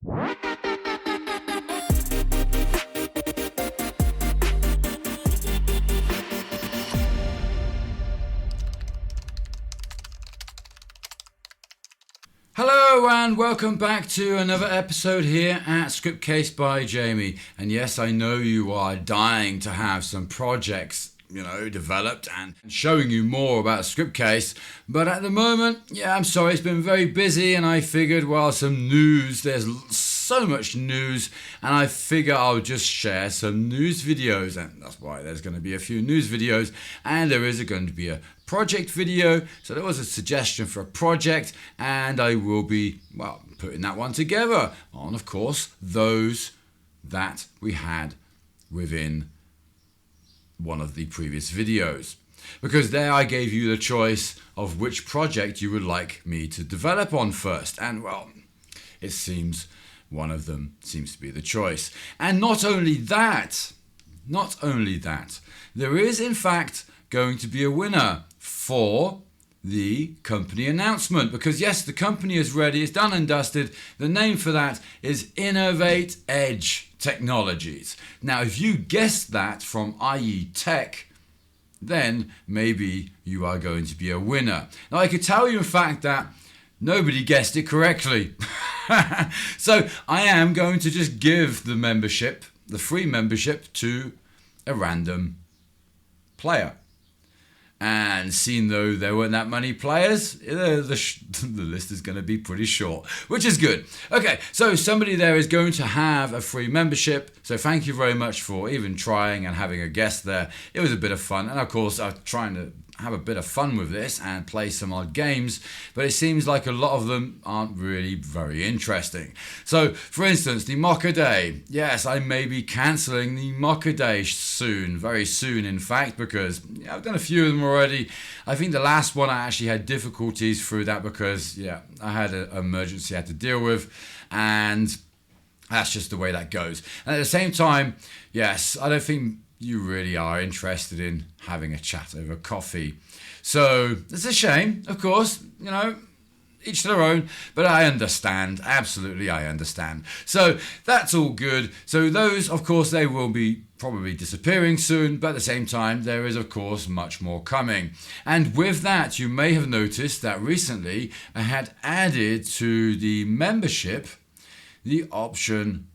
Hello and welcome back to another episode here at Scriptcase by Jamie. And yes, I know you are dying to have some projects, developed and showing you more about Scriptcase. But at the moment, I'm sorry, it's been very busy, and I figured, some news, there's so much news, and I figure I'll just share some news videos, and that's why there's going to be a few news videos, and there is going to be a project video. So there was a suggestion for a project, and I will be putting that one together on, of course, those that we had within one of the previous videos, because there I gave you the choice of which project you would like me to develop on first, and it seems one of them seems to be the choice. And not only that, there is in fact going to be a winner for the company announcement, because yes, the company is ready, it's done and dusted. The name for that is Innovate Edge Technologies. Now, if you guessed that from IE Tech, then maybe you are going to be a winner. Now, I could tell you in fact that nobody guessed it correctly. So I am going to just give the membership, the free membership, to a random player. And seeing though there weren't that many players, the list is going to be pretty short, which is good. Okay, so somebody there is going to have a free membership. So thank you very much for even trying and having a guest there. It was a bit of fun. And of course, I'm trying to have a bit of fun with this and play some odd games, but it seems like a lot of them aren't really very interesting. So for instance, the Mocha Day. Yes, I may be cancelling the Mocha Day soon, very soon in fact, because I've done a few of them already. I think the last one I actually had difficulties through that because I had an emergency I had to deal with, and that's just the way that goes. And at the same time, yes, I don't think you really are interested in having a chat over coffee. So it's a shame, of course, each their own, but I understand, absolutely I understand. So that's all good. So those, of course, they will be probably disappearing soon, but at the same time, there is, of course, much more coming. And with that, you may have noticed that recently I had added to the membership the option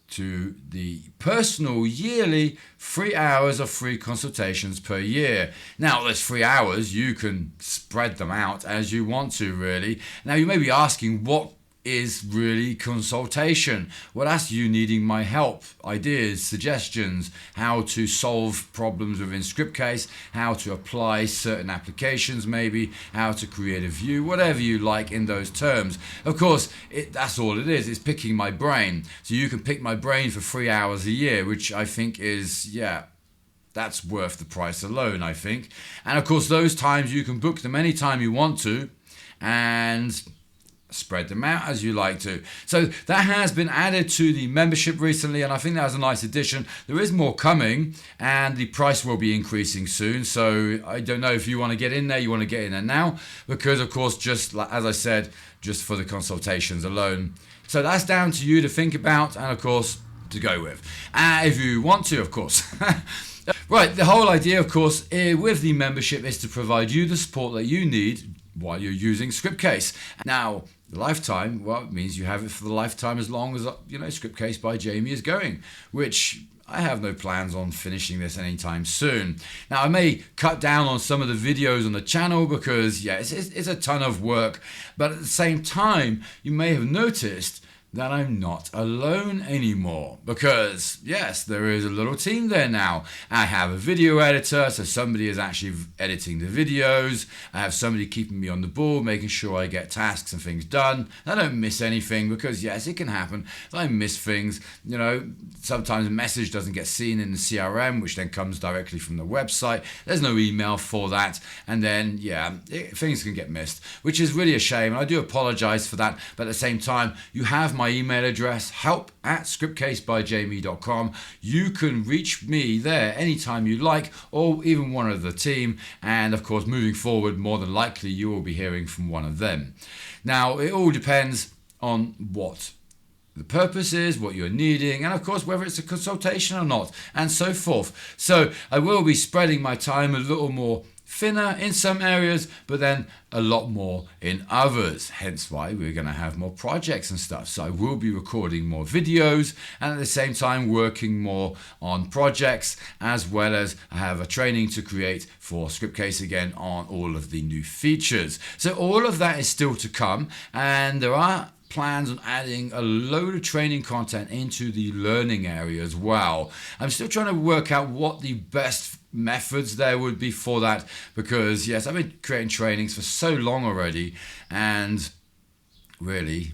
to the personal yearly 3 hours of free consultations per year. Now, those 3 hours, you can spread them out as you want to, really. Now, you may be asking, what is really consultation? Well, that's you needing my help, ideas, suggestions, how to solve problems within Scriptcase, how to apply certain applications maybe, how to create a view, whatever you like in those terms. Of course, that's all it is. It's picking my brain. So you can pick my brain for 3 hours a year, which I think is, that's worth the price alone, I think. And of course, those times you can book them anytime you want to, and spread them out as you like to. So that has been added to the membership recently, and I think that was a nice addition. There is more coming, and the price will be increasing soon. So I don't know if you want to get in there, you want to get in there now, because of course, just like, as I said, just for the consultations alone. So that's down to you to think about, and of course, to go with. If you want to, of course. Right, the whole idea, of course, with the membership is to provide you the support that you need while you're using Scriptcase. Now, lifetime, it means you have it for the lifetime as long as, Scriptcase by Jamie is going, which I have no plans on finishing this anytime soon. Now, I may cut down on some of the videos on the channel because, it's a ton of work, but at the same time, you may have noticed that I'm not alone anymore, because yes, there is a little team there now. I have a video editor, so somebody is actually editing the videos. I have somebody keeping me on the ball, making sure I get tasks and things done. I don't miss anything, because yes, it can happen. I miss things, sometimes a message doesn't get seen in the CRM, which then comes directly from the website. There's no email for that, and then things can get missed, which is really a shame. I do apologize for that, but at the same time, you have my email address, help@scriptcasebyjamie.com. You can reach me there anytime you like, or even one of the team, and of course moving forward, more than likely you will be hearing from one of them. Now, it all depends on what the purpose is, what you're needing, and of course whether it's a consultation or not, and so forth. So I will be spreading my time a little more thinner in some areas, but then a lot more in others. Hence why we're going to have more projects and stuff. So I will be recording more videos and at the same time working more on projects, as well as I have a training to create for Scriptcase again on all of the new features. So all of that is still to come, and there are plans on adding a load of training content into the learning area as well. I'm still trying to work out what the best methods there would be for that, because yes, I've been creating trainings for so long already, and really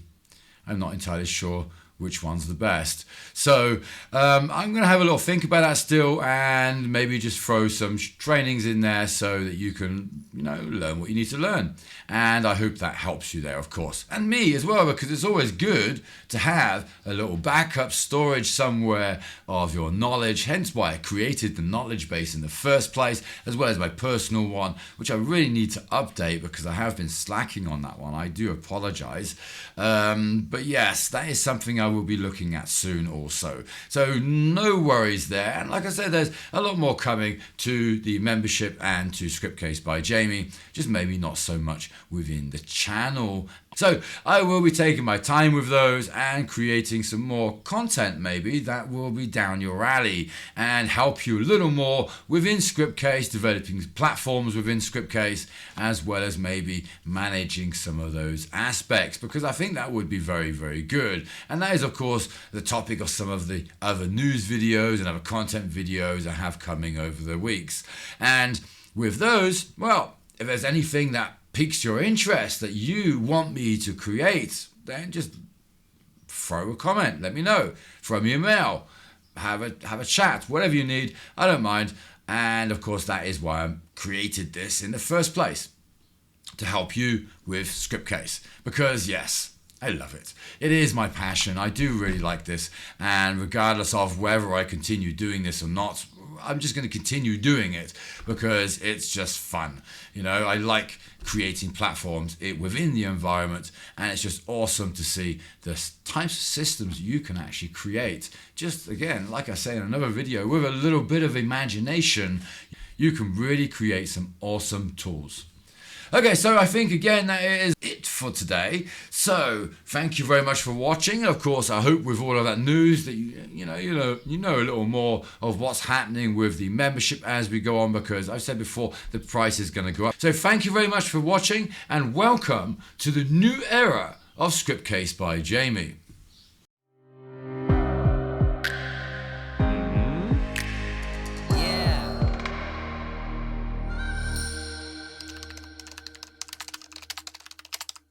I'm not entirely sure which one's the best. So I'm going to have a little think about that still, and maybe just throw some trainings in there so that you can, learn what you need to learn. And I hope that helps you there, of course. And me as well, because it's always good to have a little backup storage somewhere of your knowledge. Hence why I created the knowledge base in the first place, as well as my personal one, which I really need to update because I have been slacking on that one. I do apologize. But yes, that is something I will be looking at soon also. So no worries there. And like I said, there's a lot more coming to the membership and to Scriptcase by Jamie, just maybe not so much within the channel. So I will be taking my time with those and creating some more content maybe that will be down your alley and help you a little more within Scriptcase, developing platforms within Scriptcase, as well as maybe managing some of those aspects, because I think that would be very, very good. And that is of course the topic of some of the other news videos and other content videos I have coming over the weeks. And with those, well, if there's anything that piques your interest that you want me to create, then just throw a comment, let me know, throw me a mail, have a chat, whatever you need, I don't mind. And of course that is why I created this in the first place, to help you with Scriptcase, because yes, I love it. It is my passion. I do really like this, and regardless of whether I continue doing this or not, I'm just going to continue doing it because it's just fun. I like creating platforms within the environment, and it's just awesome to see the types of systems you can actually create. Just again, like I say in another video, with a little bit of imagination, you can really create some awesome tools. Okay, so I think again that is it for today. So thank you very much for watching. Of course, I hope with all of that news that you know a little more of what's happening with the membership as we go on, because I've said before the price is going to go up. So thank you very much for watching, and welcome to the new era of Scriptcase by Jamie.